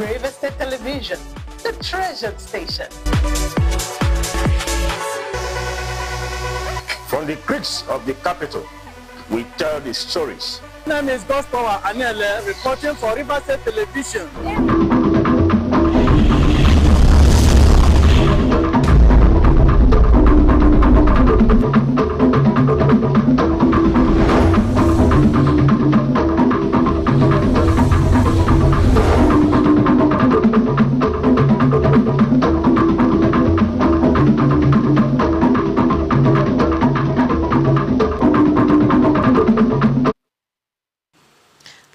Rstv Television, the treasured station. From the creeks of the capital, we tell the stories. My name is Gospel Anele, reporting for Rstv Television.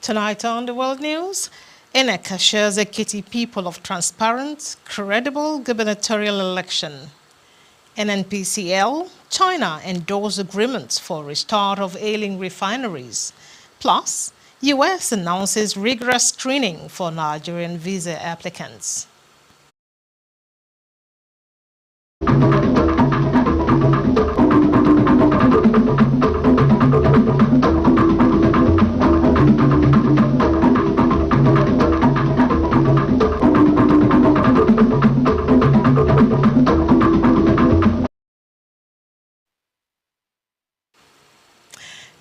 Tonight on the World News, INEC assures Ekiti people of transparent, credible gubernatorial election. NNPCL, China endorsed agreements for restart of ailing refineries. Plus, U.S. announces rigorous screening for Nigerian visa applicants.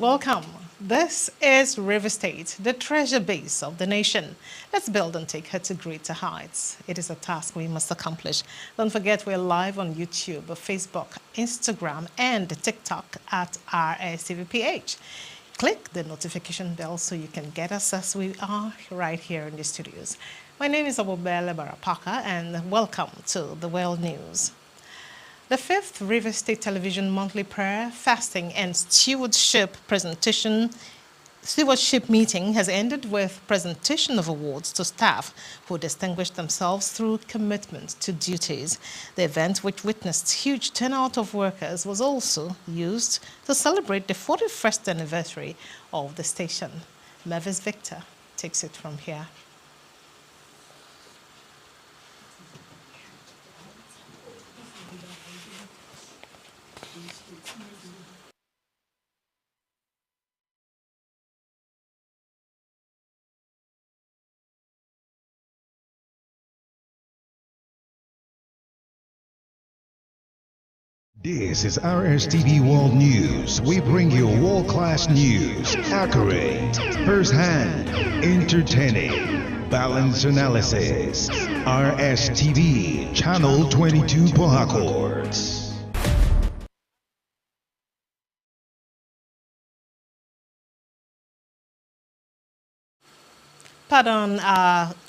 Welcome. This is River State, the treasure base of the nation. Let's build and take her to greater heights. It is a task we must accomplish. Don't forget we're live on YouTube, Facebook, Instagram, and TikTok at RSTVPH. Click the notification bell so you can get us as we are right here in the studios. My name is Abubele Barapaka, and welcome to the World News. The 5th River State Television Monthly Prayer, Fasting and Stewardship meeting has ended with presentation of awards to staff who distinguished themselves through commitment to duties. The event, which witnessed huge turnout of workers, was also used to celebrate the 41st anniversary of the station. Mavis Victor takes it from here. This is Rstv World News. We bring you world-class news, accurate, first-hand, entertaining, balanced analysis. Rstv, Channel 22 Port Harcourt. Pardon,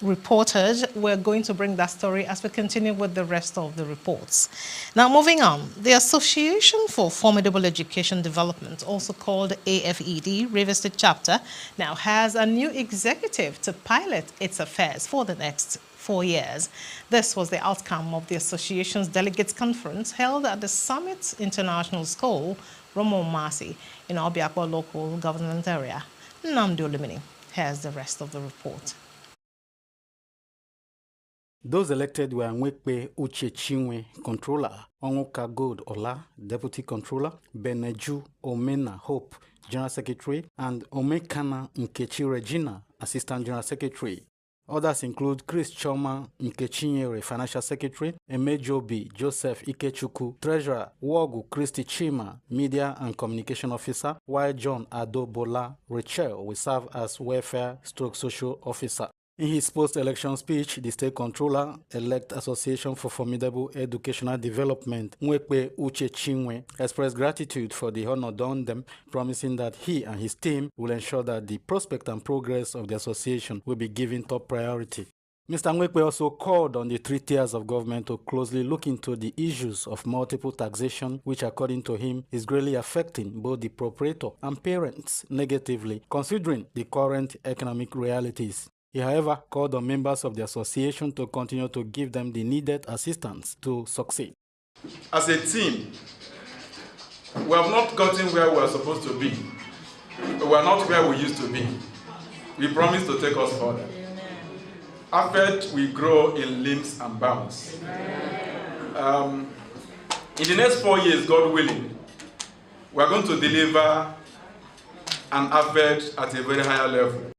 reporters, we're going to bring that story as we continue with the rest of the reports. Now, moving on, the Association for Formidable Education Development, also called AFED, River State Chapter, now has a new executive to pilot its affairs for the next 4 years. This was the outcome of the association's delegates conference held at the Summit International School, Romo Masi, in Obiakwa local government area. Nnamdi Olumini has the rest of the report. Those elected were Nwekpe Uche Chinwe, Controller, Onwuka Gold Ola, Deputy Controller, Beneju Omena Hope, General Secretary, and Omekana Nkechi Regina, Assistant General Secretary. Others include Chris Choma Nkechinyere, Financial Secretary, Emejobi Joseph Ikechukwu, Treasurer, Wogu Christy Chima, Media and Communication Officer, while John Adobola Rachel will serve as Welfare/Social Officer. In his post-election speech, the State Controller-elect Association for Formidable Educational Development, Nwekpe Uche Chinwe, expressed gratitude for the honor done them, promising that he and his team will ensure that the prospect and progress of the association will be given top priority. Mr. Nwekpe also called on the 3 tiers of government to closely look into the issues of multiple taxation, which according to him is greatly affecting both the proprietor and parents negatively, considering the current economic realities. He, however, called on members of the association to continue to give them the needed assistance to succeed. As a team, we have not gotten where we are supposed to be. We are not where we used to be. We promise to take us further. AFED will grow in leaps and bounds. In the next 4 years, God willing, we are going to deliver an AFED at a very higher level.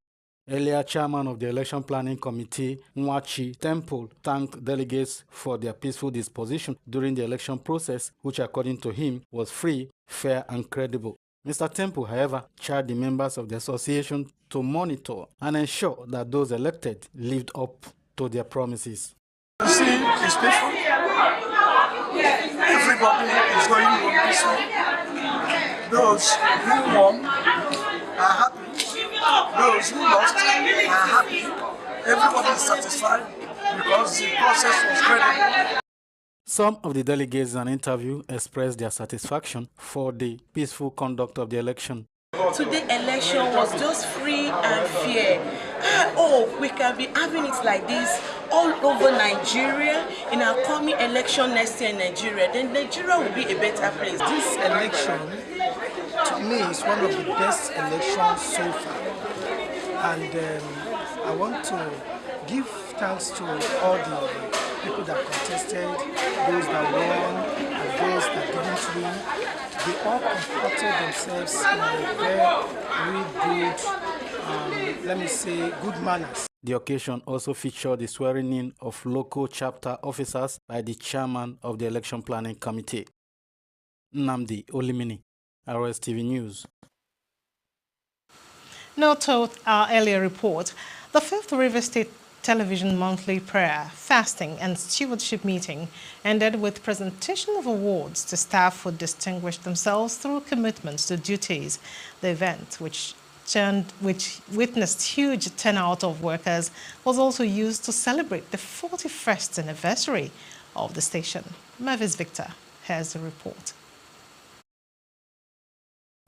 Earlier, chairman of the Election Planning Committee, Nwachi Temple, thanked delegates for their peaceful disposition during the election process, which according to him was free, fair and credible. Mr. Temple, however, charged the members of the association to monitor and ensure that those elected lived up to their promises. You see, it's peaceful. Everybody is going on peaceful. Those who won are happy. Those who lost are happy. Everybody is satisfied because the process was credible. Some of the delegates in an interview expressed their satisfaction for the peaceful conduct of the election. Today's election was just free and fair. Oh, we can be having it like this all over Nigeria in our coming election next year in Nigeria. Then Nigeria will be a better place. This election, to me, is one of the best elections so far. And I want to give thanks to all the people that contested, those that won, and those that didn't win. They all comported themselves in a very good, let me say, good manners. The occasion also featured the swearing in of local chapter officers by the chairman of the Election Planning Committee. Nnamdi Olimini, Rstv News. Note to our earlier report, the 5th River State Television monthly prayer, fasting and stewardship meeting ended with presentation of awards to staff who distinguished themselves through commitments to duties. The event, which witnessed huge turnout of workers, was also used to celebrate the 41st anniversary of the station. Mavis Victor has the report.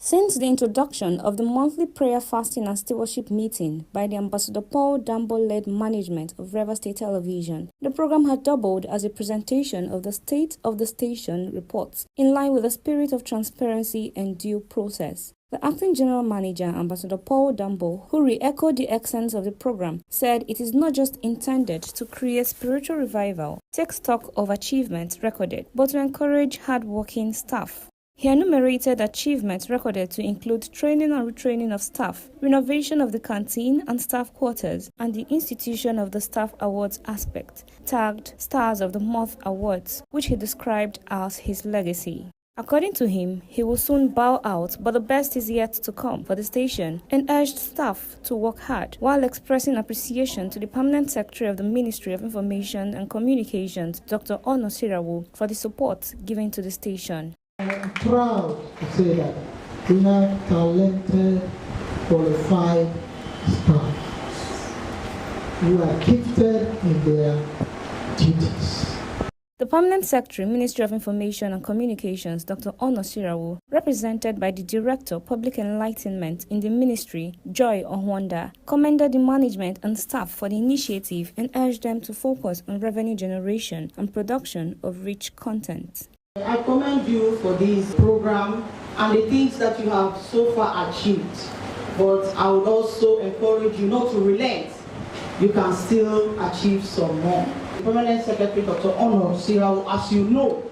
Since the introduction of the monthly prayer, fasting and stewardship meeting by the Ambassador Paul Dambo-led management of Rstv State Television, the program had doubled as a presentation of the state of the station reports, in line with the spirit of transparency and due process. The acting general manager, Ambassador Paul Dambo, who re-echoed the essence of the program, said it is not just intended to create spiritual revival, take stock of achievements recorded, but to encourage hard-working staff. He enumerated achievements recorded to include training and retraining of staff, renovation of the canteen and staff quarters, and the institution of the Staff Awards aspect, tagged Stars of the Month Awards, which he described as his legacy. According to him, he will soon bow out, but the best is yet to come for the station, and urged staff to work hard, while expressing appreciation to the Permanent Secretary of the Ministry of Information and Communications, Dr. Ono Sirawu, for the support given to the station. I'm proud to say that we have talented, qualified staff who are gifted in their duties. The Permanent Secretary, Ministry of Information and Communications, Dr. Ono Sirawu, represented by the Director, Public Enlightenment in the Ministry, Joy Onwanda, commended the management and staff for the initiative and urged them to focus on revenue generation and production of rich content. I commend you for this program and the things that you have so far achieved, but I would also encourage you not to relent. You can still achieve some more. The Permanent Secretary, Dr. Ono Sirawu, as you know,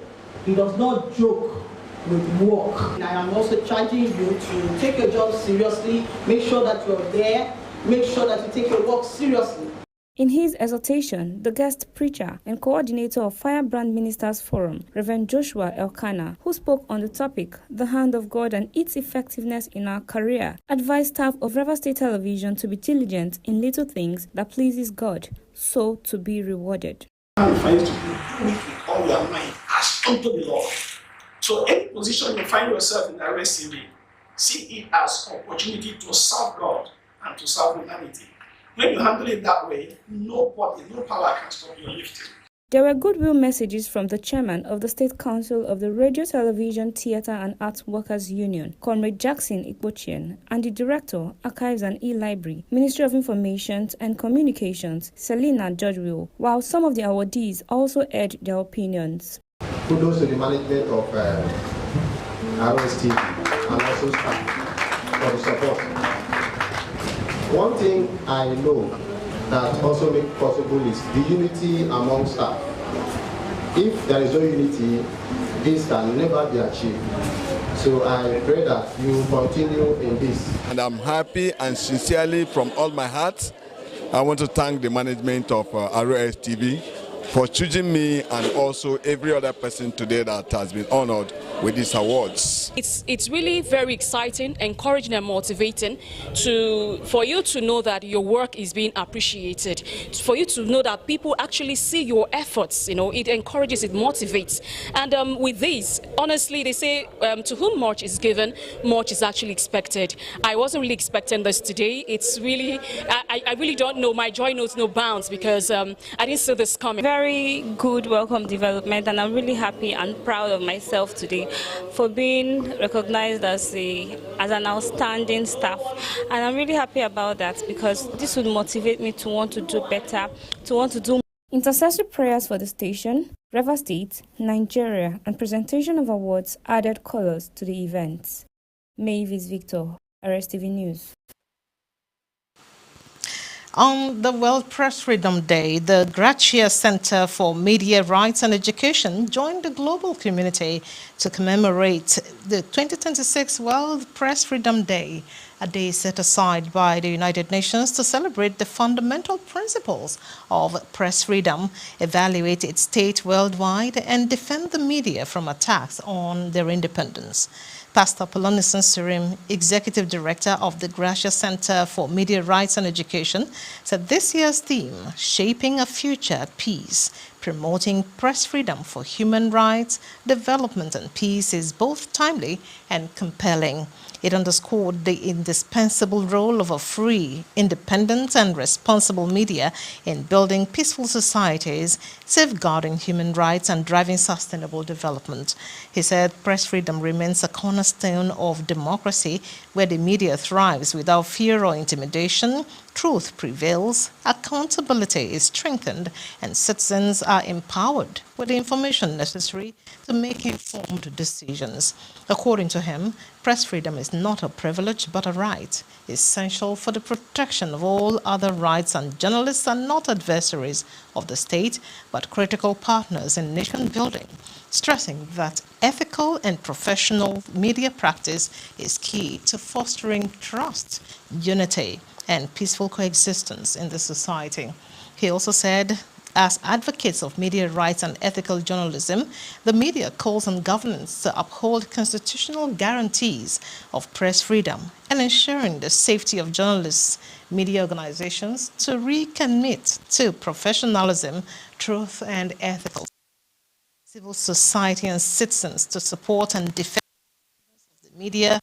he does not joke with work. And I am also charging you to take your job seriously, make sure that you're there, make sure that you take your work seriously. In his exhortation, the guest preacher and coordinator of Firebrand Ministers Forum, Reverend Joshua Elkanah, who spoke on the topic, The Hand of God and Its Effectiveness in Our Career, advised staff of Rstv State Television to be diligent in little things that pleases God, so to be rewarded. And for you to do with all your mind as unto the Lord. So any position you find yourself in Rstv, see it as an opportunity to serve God and to serve humanity. When you handle it that way, nobody, no power can stop your lifting. There were goodwill messages from the chairman of the State Council of the Radio, Television, Theatre and Arts Workers Union, Comrade Jackson Ikpochian, and the Director, Archives and E-Library, Ministry of Information and Communications, Selina Judgewill, while some of the awardees also aired their opinions. Kudos to the management of Rstv and also staff for the support. One thing I know that also makes possible is the unity among staff. If there is no unity, this can never be achieved. So I pray that you continue in this. And I'm happy and sincerely from all my heart, I want to thank the management of Rstv for choosing me and also every other person today that has been honored with these awards. It's really very exciting, encouraging and motivating for you to know that your work is being appreciated, for you to know that people actually see your efforts. It encourages, it motivates. And with this, honestly, they say to whom much is given, much is actually expected. I wasn't really expecting this today. It's really, I really don't know. My joy knows no bounds because I didn't see this coming. Very good, welcome development, and I'm really happy and proud of myself today for being recognized as an outstanding staff. And I'm really happy about that because this would motivate me to want to do better, to want to do. Intercessory prayers for the station, Rivers State, Nigeria, and presentation of awards added colors to the events. Mavis Victor, Rstv News. On the World Press Freedom Day, the Gracia Center for Media Rights and Education joined the global community to commemorate the 2026 World Press Freedom Day, a day set aside by the United Nations to celebrate the fundamental principles of press freedom, evaluate its state worldwide, and defend the media from attacks on their independence. Pastor Polonison Surim, Executive Director of the Gracia Center for Media Rights and Education, said this year's theme, Shaping a Future at Peace, promoting press freedom for human rights, development and peace, is both timely and compelling. It underscored the indispensable role of a free, independent and responsible media in building peaceful societies, safeguarding human rights and driving sustainable development. He said press freedom remains a cornerstone of democracy where the media thrives without fear or intimidation, truth prevails, accountability is strengthened, and citizens are empowered with the information necessary to make informed decisions. According to him, press freedom is not a privilege but a right, essential for the protection of all other rights, and journalists are not adversaries of the state but critical partners in nation building, stressing that ethical and professional media practice is key to fostering trust, unity, and peaceful coexistence in the society. He also said, as advocates of media rights and ethical journalism, the media calls on governments to uphold constitutional guarantees of press freedom and ensuring the safety of journalists, media organizations to recommit to professionalism, truth, and ethical civil society and citizens to support and defend the media.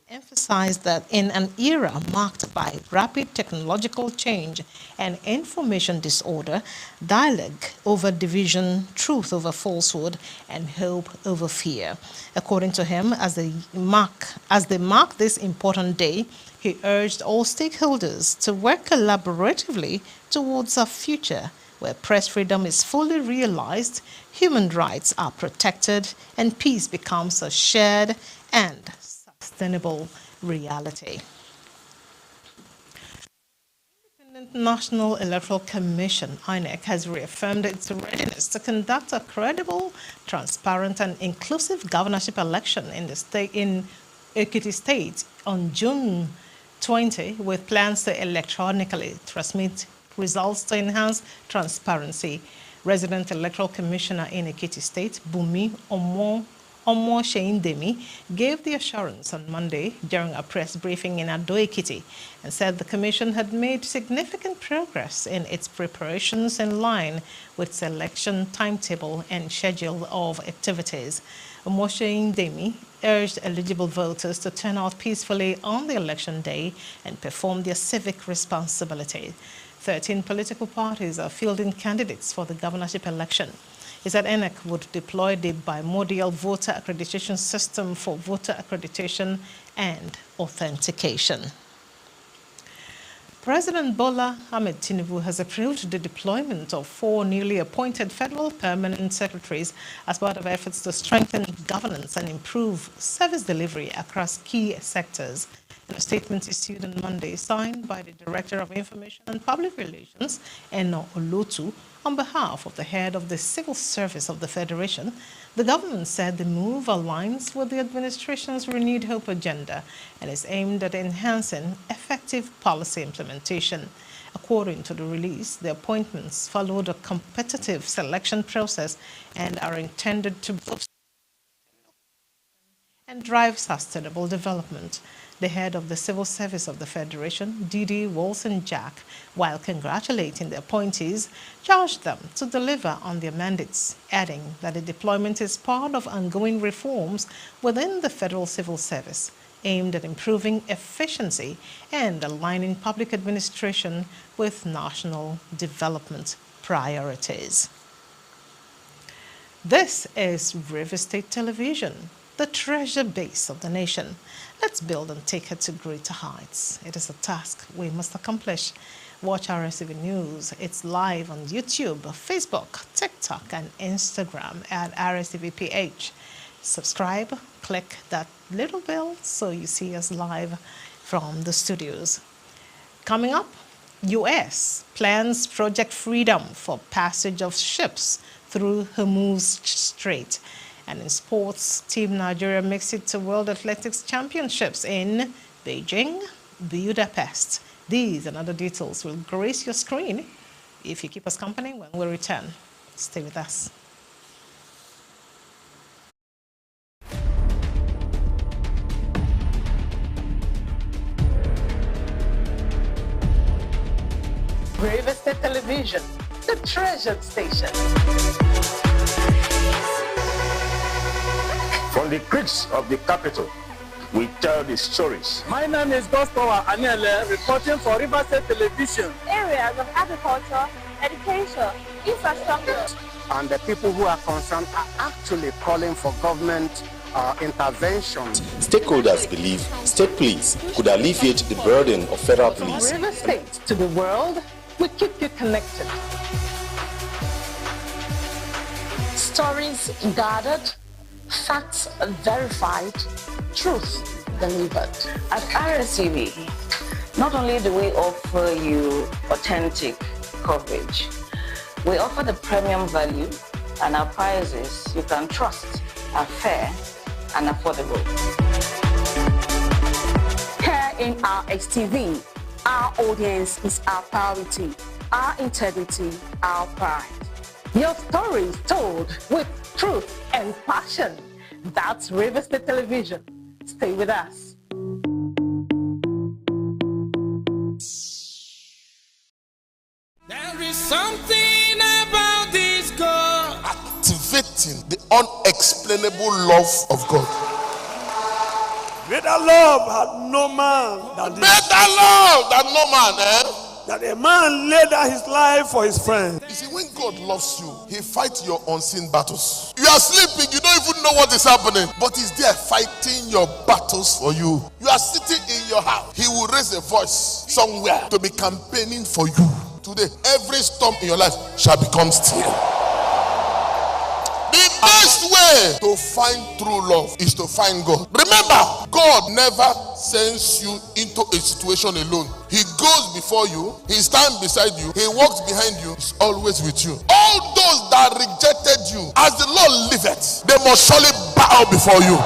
Emphasized that in an era marked by rapid technological change and information disorder, dialogue over division, truth over falsehood, and hope over fear. According to him, as they mark this important day, he urged all stakeholders to work collaboratively towards a future where press freedom is fully realized, human rights are protected, and peace becomes a shared and sustainable reality. The Independent National Electoral Commission, INEC, has reaffirmed its readiness to conduct a credible, transparent, and inclusive governorship election in Ekiti State on June 20, with plans to electronically transmit results to enhance transparency. Resident Electoral Commissioner in Ekiti State, Bumi Omo-Sheindemi, gave the assurance on Monday during a press briefing in Ado-Ekiti and said the Commission had made significant progress in its preparations in line with its election timetable and schedule of activities. Omo-Sheindemi urged eligible voters to turn out peacefully on the election day and perform their civic responsibility. 13 political parties are fielding candidates for the governorship election. He said INEC would deploy the bimodal voter accreditation system for voter accreditation and authentication. President Bola Ahmed Tinubu has approved the deployment of 4 newly appointed federal permanent secretaries as part of efforts to strengthen governance and improve service delivery across key sectors. In a statement issued on Monday, signed by the Director of Information and Public Relations, Eno Olotu, on behalf of the head of the Civil Service of the Federation, the government said the move aligns with the administration's renewed hope agenda and is aimed at enhancing effective policy implementation. According to the release, the appointments followed a competitive selection process and are intended to boost and drive sustainable development. The head of the Civil Service of the Federation, Didi Wilson-Jack, while congratulating the appointees, charged them to deliver on their mandates, adding that the deployment is part of ongoing reforms within the Federal Civil Service, aimed at improving efficiency and aligning public administration with national development priorities. This is River State Television, the treasure base of the nation. Let's build and take it to greater heights. It is a task we must accomplish. Watch Rstv News. It's live on YouTube, Facebook, TikTok, and Instagram at RSTVPH. Subscribe, click that little bell so you see us live from the studios. Coming up, U.S. plans Project Freedom for passage of ships through Hormuz Strait. And in sports, Team Nigeria makes it to World Athletics Championships in Beijing, Budapest. These and other details will grace your screen if you keep us company when we return. Stay with us. Rstv Television, the treasured station. From the creeks of the capital, we tell the stories. My name is Gostowa Anele, reporting for River State Television. Areas of agriculture, education, infrastructure. And the people who are concerned are actually calling for government intervention. Stakeholders believe state police could alleviate the burden of federal police. From River State to the world, we keep you connected. Stories gathered, facts verified, truth delivered. At Rstv, not only do we offer you authentic coverage, we offer the premium value, and our prices you can trust are fair and affordable. Here in Rstv, our audience is our priority, our integrity, our pride. Your stories told with truth and passion. That's River State Television. Stay with us. There is something about this God. Activating the unexplainable love of God. Greater love had no man than this. Greater love than no man, That a man laid down his life for his friend. You see, when God loves you, he fights your unseen battles. You are sleeping, you don't even know what is happening, but he's there fighting your battles for you. You are sitting in your house, he will raise a voice somewhere to be campaigning for you. Today, every storm in your life shall become still. The best way to find true love is to find God. Remember, God never sends you into a situation alone. He goes before you, he stands beside you, he walks behind you, he's always with you. All those that rejected you, as the Lord liveth, they must surely bow before you.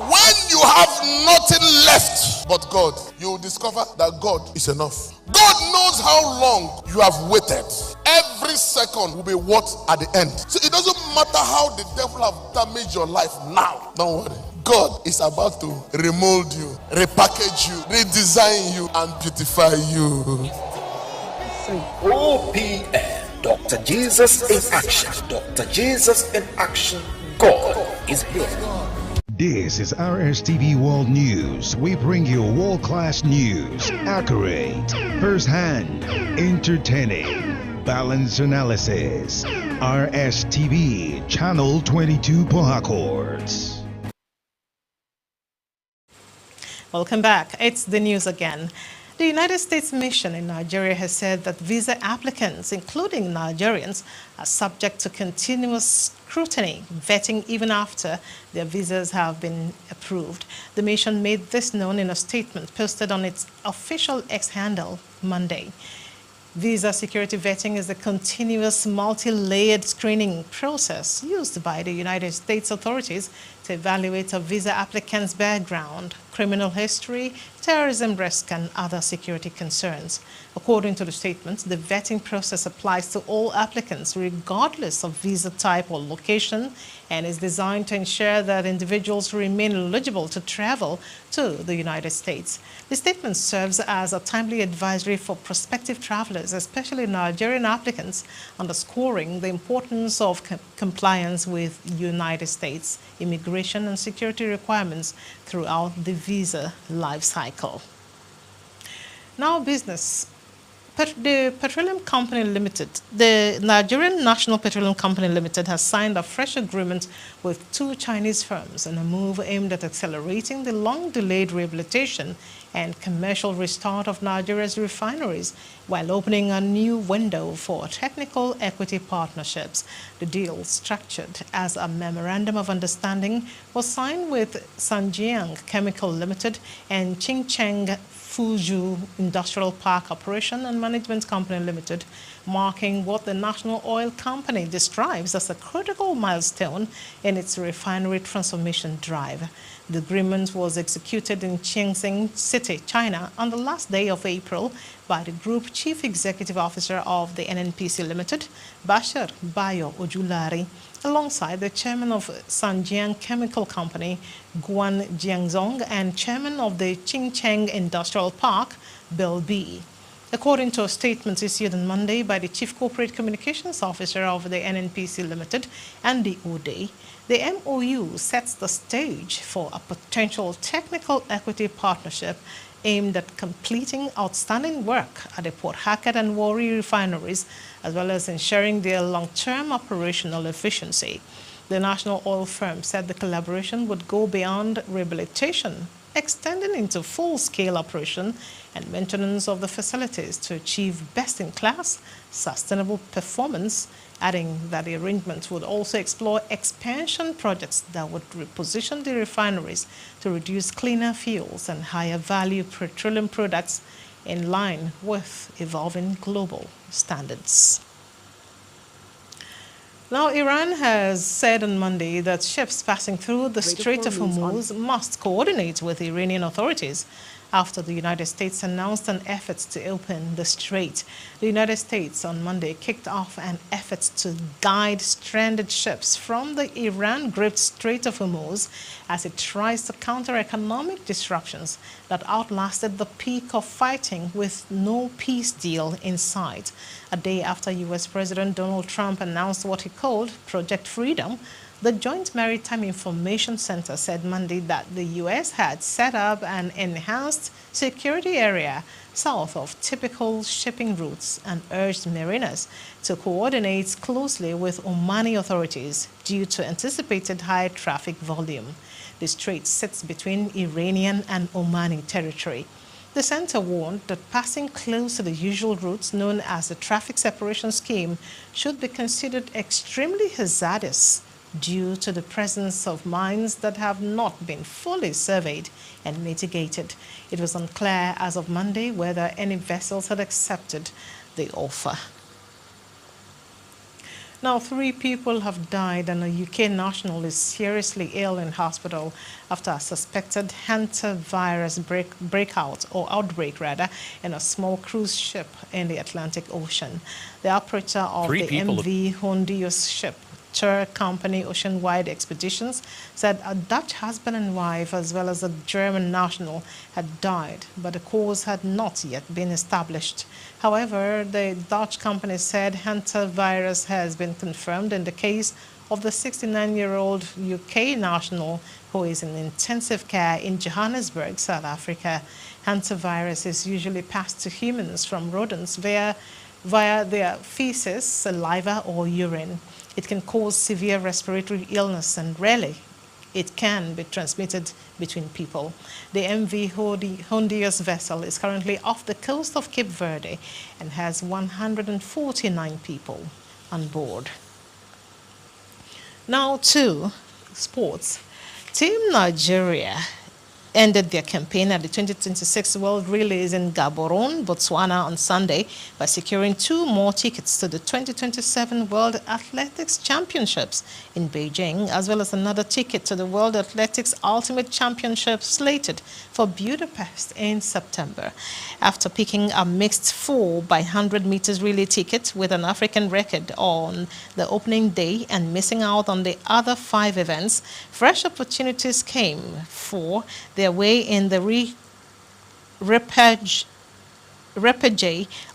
When you have nothing left but God, you will discover that God is enough. God knows how long you have waited. Every second will be worth at the end. So it doesn't matter how the devil have damaged your life now. Don't worry. God is about to remold you, repackage you, redesign you, and beautify you. OPN, Dr. Jesus in action. Dr. Jesus in action. God is here. This is Rstv World News. We bring you world-class news, accurate, first-hand, entertaining, balanced analysis. Rstv, Channel 22 Port Harcourt. Welcome back. It's the news again. The United States mission in Nigeria has said that visa applicants, including Nigerians, are subject to continuous scrutiny, vetting even after their visas have been approved. The mission made this known in a statement posted on its official X handle Monday. Visa security vetting is a continuous multi-layered screening process used by the United States authorities to evaluate a visa applicant's background, criminal history, terrorism risk, and other security concerns. According to the statement, the vetting process applies to all applicants regardless of visa type or location and is designed to ensure that individuals remain eligible to travel to the United States. The statement serves as a timely advisory for prospective travelers, especially Nigerian applicants, underscoring the importance of compliance with United States immigration and security requirements throughout the visa life cycle. Now business. The Petroleum Company Limited, the Nigerian National Petroleum Company Limited has signed a fresh agreement with 2 Chinese firms in a move aimed at accelerating the long-delayed rehabilitation and commercial restart of Nigeria's refineries while opening a new window for technical equity partnerships. The deal, structured as a memorandum of understanding, was signed with Sanjiang Chemical Limited and Qingcheng Fuzhou Industrial Park Operation and Management Company Limited, marking what the National Oil Company describes as a critical milestone in its refinery transformation drive. The agreement was executed in Qingxing City, China, on the last day of April by the Group Chief Executive Officer of the NNPC Limited, Bashir Bayo Ojulari, alongside the Chairman of Sanjiang Chemical Company, Guan Jiangzong, and Chairman of the Qingcheng Industrial Park, Bill B. According to a statement issued on Monday by the Chief Corporate Communications Officer of the NNPC Limited, Andy O'Day, the MOU sets the stage for a potential technical equity partnership aimed at completing outstanding work at the Port Harcourt and Warri refineries, as well as ensuring their long-term operational efficiency. The national oil firm said the collaboration would go beyond rehabilitation, extending into full-scale operation and maintenance of the facilities to achieve best-in-class, sustainable performance, adding that the arrangement would also explore expansion projects that would reposition the refineries to reduce cleaner fuels and higher value petroleum products in line with evolving global standards. Now, Iran has said on Monday that ships passing through the Strait of Hormuz must coordinate with Iranian authorities after the United States announced an effort to open the strait. The United States on Monday kicked off an effort to guide stranded ships from the Iran-gripped Strait of Hormuz as it tries to counter economic disruptions that outlasted the peak of fighting with no peace deal in sight. A day after U.S. President Donald Trump announced what he called Project Freedom, the Joint Maritime Information Center said Monday that the U.S. had set up an enhanced security area south of typical shipping routes and urged mariners to coordinate closely with Omani authorities due to anticipated high traffic volume. The strait sits between Iranian and Omani territory. The center warned that passing close to the usual routes known as the traffic separation scheme should be considered extremely hazardous due to the presence of mines that have not been fully surveyed and mitigated. It was unclear as of Monday whether any vessels had accepted the offer. Now, 3 people have died and a UK national is seriously ill in hospital after a suspected hantavirus outbreak in a small cruise ship in the Atlantic Ocean. The operator of the MV Hondius ship, tour company Oceanwide Expeditions, said a Dutch husband and wife as well as a German national had died, but the cause had not yet been established. However, the Dutch company said hantavirus has been confirmed in the case of the 69-year-old UK national who is in intensive care in Johannesburg, South Africa. Hantavirus is usually passed to humans from rodents via their feces, saliva, or urine. It can cause severe respiratory illness and rarely it can be transmitted between people. The MV Hondius vessel is currently off the coast of Cape Verde and has 149 people on board. Now to sports. Team Nigeria ended their campaign at the 2026 World Relays in Gaborone, Botswana on Sunday by securing 2 more tickets to the 2027 World Athletics Championships in Beijing, as well as another ticket to the World Athletics Ultimate Championship slated for Budapest in September. After picking a mixed 4 by 100 meters relay ticket with an African record on the opening day and missing out on the other 5 events, fresh opportunities came for their way in the repechage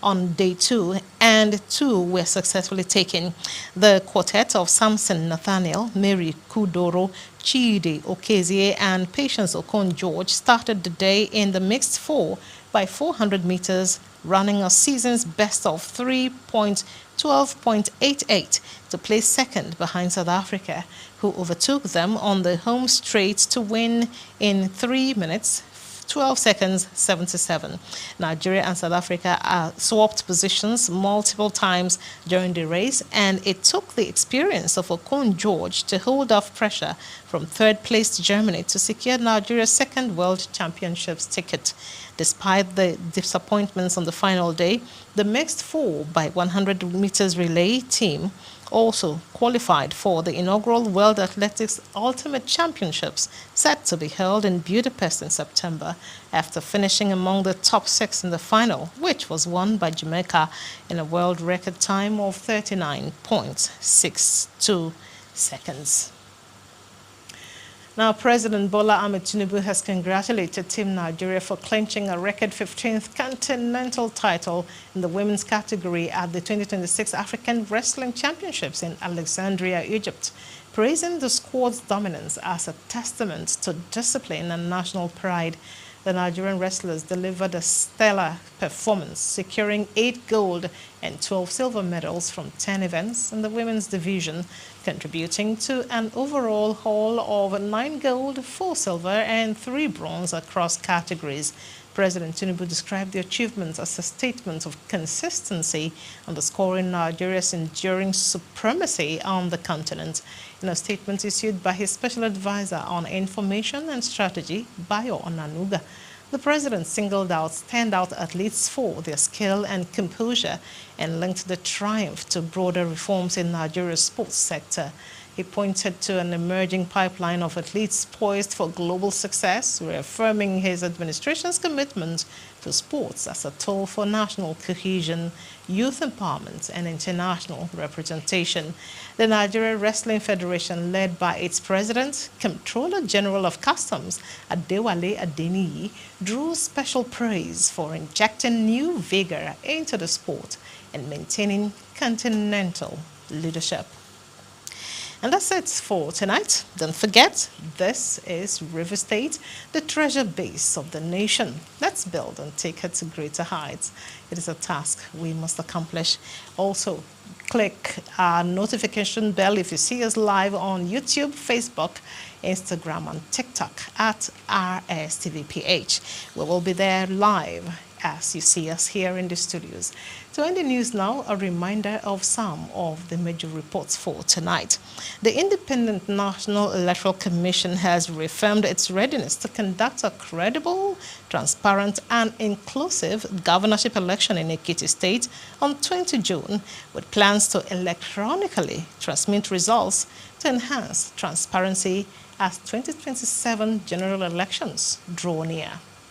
on day 2, and 2 were successfully taken. The quartet of Samson Nathaniel, Mary Kudoro, Chidi Okezie, and Patience Okon-George started the day in the mixed 4 by 400 meters, running a season's best of 3:12.88 to place second behind South Africa, who overtook them on the home straight to win in 3 minutes 12 seconds 77. Nigeria and South Africa swapped positions multiple times during the race, and it took the experience of Okon-George to hold off pressure from third-placed Germany to secure Nigeria's second World Championships ticket. Despite the disappointments on the final day, the mixed 4 by 100 meters relay team also qualified for the inaugural World Athletics Ultimate Championships set to be held in Budapest in September, after finishing among the top 6 in the final, which was won by Jamaica in a world record time of 39.62 seconds. Now, President Bola Ahmed Tinubu has congratulated Team Nigeria for clinching a record 15th continental title in the women's category at the 2026 African Wrestling Championships in Alexandria, Egypt, praising the squad's dominance as a testament to discipline and national pride. The Nigerian wrestlers delivered a stellar performance, securing 8 gold and 12 silver medals from 10 events in the women's division, contributing to an overall haul of 9 gold, 4 silver, and 3 bronze across categories. President Tinubu described the achievements as a statement of consistency, underscoring Nigeria's enduring supremacy on the continent. In a statement issued by his special advisor on information and strategy, Bayo Onanuga, the president singled out standout athletes for their skill and composure and linked the triumph to broader reforms in Nigeria's sports sector. He pointed to an emerging pipeline of athletes poised for global success, reaffirming his administration's commitment to sports as a tool for national cohesion, youth empowerment, and international representation. The Nigeria Wrestling Federation, led by its president, Comptroller General of Customs, Adewale Adeniyi, drew special praise for injecting new vigor into the sport and maintaining continental leadership. And that's it for tonight. Don't forget, this is River State, the treasure base of the nation. Let's build and take it to greater heights. It is a task we must accomplish. Also, click our notification bell if you see us live on YouTube, Facebook, Instagram, and TikTok at RSTVPH. We will be there live as you see us here in the studios. To end the news now, a reminder of some of the major reports for tonight. The Independent National Electoral Commission has reaffirmed its readiness to conduct a credible, transparent, and inclusive governorship election in Ekiti State on 20 June, with plans to electronically transmit results to enhance transparency as 2027 general elections draw near.